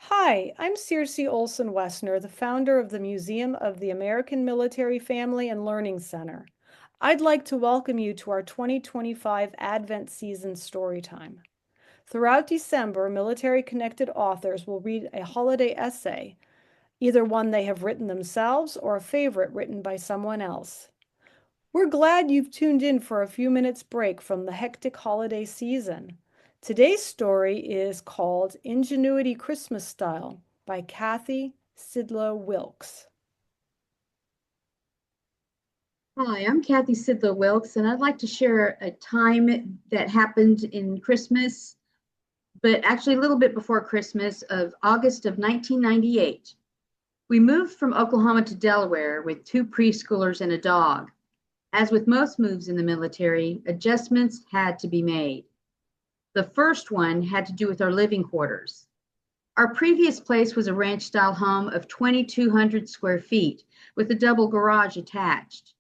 Hi, I'm Circe Olson-Wessner, the founder of the Museum of the American Military Family and Learning Center. I'd like to welcome you to our 2025 Advent Season Storytime. Throughout December, military-connected authors will read a holiday essay, either one they have written themselves or a favorite written by someone else. We're glad you've tuned in for a few minutes break from the hectic holiday season. Today's story is called Ingenuity Christmas Style by Cathy Sydlo Wilkes. Hi, I'm Cathy Sydlo Wilkes, and I'd like to share a time that happened in Christmas, but actually a little bit before Christmas of August of 1998. We moved from Oklahoma to Delaware with two preschoolers and a dog. As with most moves in the military, adjustments had to be made. The first one had to do with our living quarters. Our previous place was a ranch-style home of 2,200 square feet with a double garage attached.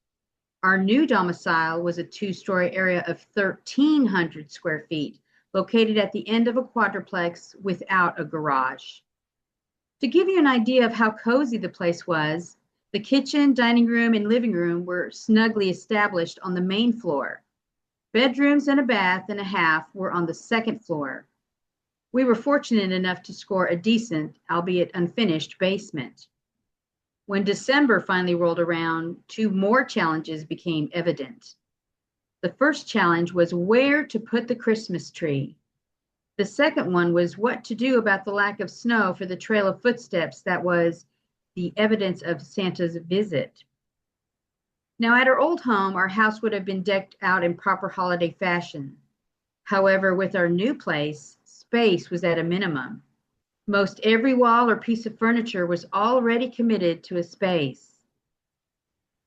Our new domicile was a two-story area of 1,300 square feet, located at the end of a quadruplex without a garage. To give you an idea of how cozy the place was, the kitchen, dining room, and living room were snugly established on the main floor. Bedrooms and a bath and a half were on the second floor. We were fortunate enough to score a decent, albeit unfinished, basement. When December finally rolled around, two more challenges became evident. The first challenge was where to put the Christmas tree. The second one was what to do about the lack of snow for the trail of footsteps that was the evidence of Santa's visit. Now, at our old home, our house would have been decked out in proper holiday fashion. However, with our new place, space was at a minimum. Most every wall or piece of furniture was already committed to a space.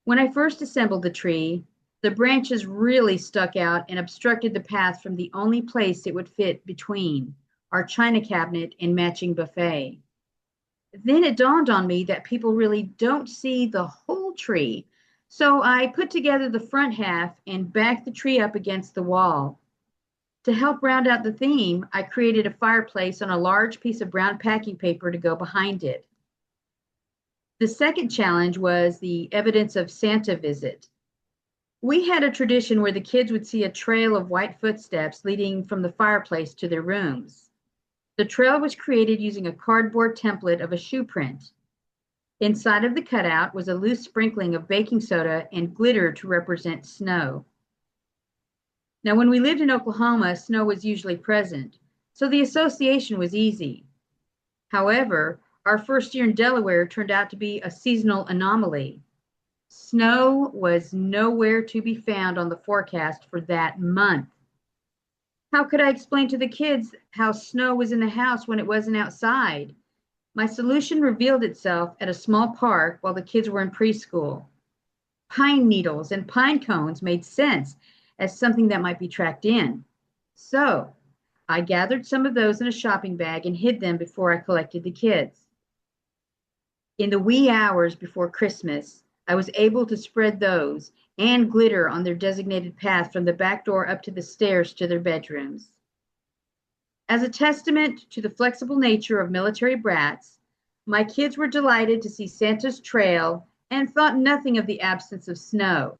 When I first assembled the tree, the branches really stuck out and obstructed the path from the only place it would fit between, our china cabinet and matching buffet. Then it dawned on me that people really don't see the whole tree, so I put together the front half and backed the tree up against the wall. To help round out the theme, I created a fireplace on a large piece of brown packing paper to go behind it. The second challenge was the evidence of Santa visit. We had a tradition where the kids would see a trail of white footsteps leading from the fireplace to their rooms. The trail was created using a cardboard template of a shoe print. Inside of the cutout was a loose sprinkling of baking soda and glitter to represent snow. Now, when we lived in Oklahoma, snow was usually present, so the association was easy. However, our first year in Delaware turned out to be a seasonal anomaly. Snow was nowhere to be found on the forecast for that month. How could I explain to the kids how snow was in the house when it wasn't outside? My solution revealed itself at a small park while the kids were in preschool. Pine needles and pine cones made sense as something that might be tracked in. So I gathered some of those in a shopping bag and hid them before I collected the kids. In the wee hours before Christmas, I was able to spread those and glitter on their designated path from the back door up to the stairs to their bedrooms. As a testament to the flexible nature of military brats, my kids were delighted to see Santa's trail and thought nothing of the absence of snow.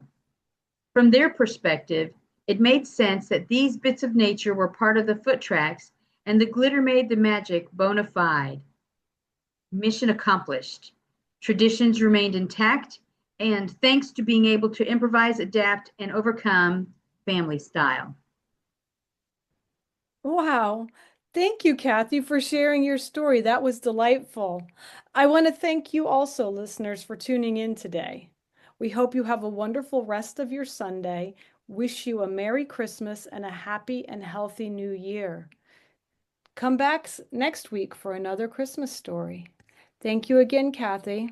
From their perspective, it made sense that these bits of nature were part of the foot tracks and the glitter made the magic bona fide. Mission accomplished. Traditions remained intact, and thanks to being able to improvise, adapt, and overcome, family style. Wow. Thank you, Cathy, for sharing your story. That was delightful. I want to thank you also, listeners, for tuning in today. We hope you have a wonderful rest of your Sunday. Wish you a Merry Christmas and a happy and healthy New Year. Come back next week for another Christmas story. Thank you again, Cathy.